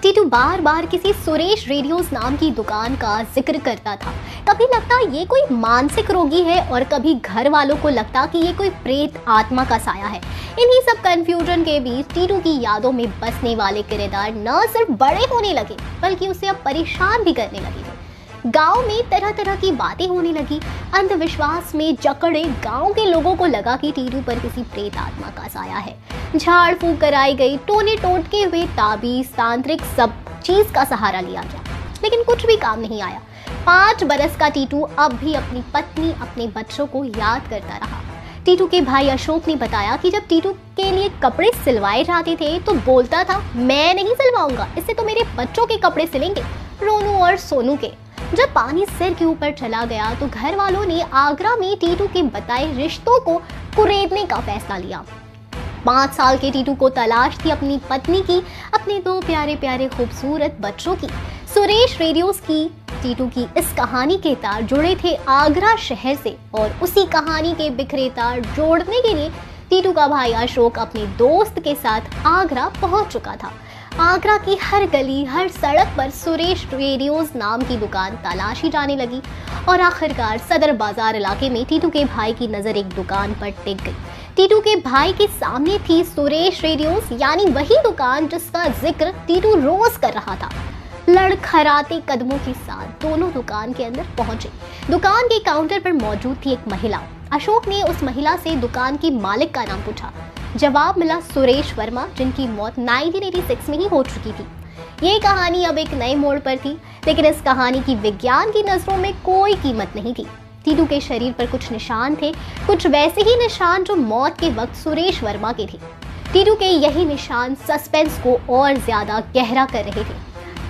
टीटू बार बार किसी सुरेश रेडियोस नाम की दुकान का जिक्र करता था। कभी लगता ये कोई मानसिक रोगी है और कभी घर वालों को लगता कि ये कोई प्रेत आत्मा का साया है। इन्हीं सब कंफ्यूजन के बीच टीटू की यादों में बसने वाले किरदार न सिर्फ बड़े होने लगे बल्कि उसे अब परेशान भी करने लगे थे। गांव में तरह तरह की बातें होने लगी। अंधविश्वास में जकड़े गांव के लोगों को लगा कि टीटू पर किसी प्रेत आत्मा का साया है। झाड़ फूंक कराई गई, टोने टोटके हुए, ताबीज, तांत्रिक, सब चीज का सहारा लिया गया, लेकिन कुछ भी काम नहीं आया। 5 बरस का टीटू अब भी अपनी पत्नी, अपने बच्चों को याद करता रहा। टीटू के भाई अशोक ने बताया कि जब टीटू के लिए कपड़े सिलवाए जाते थे तो बोलता था, मैं नहीं सिलवाऊंगा, इससे तो मेरे बच्चों के कपड़े सिलेंगे, रोनू और सोनू के। जब पानी सिर के ऊपर चला गया तो घर वालों ने आगरा में टीटू के बताए रिश्तों को कुरेदने का फैसला लिया। 5 साल के टीटू को तलाश थी अपनी पत्नी की, अपने 2 प्यारे प्यारे खूबसूरत बच्चों की। सुरेश रेडियोस की टीटू की इस कहानी के तार जुड़े थे आगरा शहर से और उसी कहानी के बिखरे तार जोड़ने के लिए टीटू का भाई अशोक अपने दोस्त के साथ आगरा पहुंच चुका था। आगरा की हर गली, हर सड़क पर सुरेश रेडियोस नाम की दुकान तलाशी जाने लगी और आखिरकार सदर बाजार इलाके में टीटू के भाई की नजर एक दुकान पर टिक गई। टीटू के भाई के सामने थी सुरेश रेडियोस, यानी वही दुकान जिसका जिक्र टीटू रोज कर रहा था। लड़खड़ाते कदमों के साथ दोनों दुकान के अंदर पहुंचे। दुकान के काउंटर पर मौजूद थी एक महिला। अशोक ने उस महिला से दुकान की मालिक का नाम पूछा। जवाब मिला सुरेश वर्मा, जिनकी मौत 1986 में ही हो चुकी थी। ये कहानी अब एक नए मोड़ पर थी, लेकिन इस कहानी की विज्ञान की नजरों में कोई कीमत नहीं थी। टीटू के शरीर पर कुछ निशान थे, कुछ वैसे ही निशान जो मौत के वक्त सुरेश वर्मा के थे। टीटू के यही निशान सस्पेंस को और ज्यादा गहरा कर रहे थे।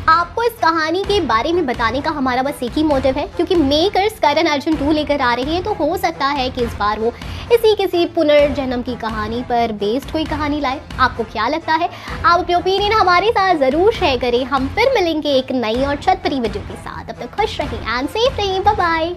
आपको इस कहानी के बारे में बताने का हमारा बस एक ही मोटिव है, क्योंकि मेकर्स करण अर्जुन 2 लेकर आ रहे हैं, तो हो सकता है कि इस बार वो इसी किसी पुनर्जन्म की कहानी पर बेस्ड कोई कहानी लाए। आपको क्या लगता है? आप अपने ओपिनियन हमारे साथ जरूर शेयर करें। हम फिर मिलेंगे एक नई और छतपरी वीडियो के साथ। अब तक खुश रहें एंड सेफ रहें। Bye bye.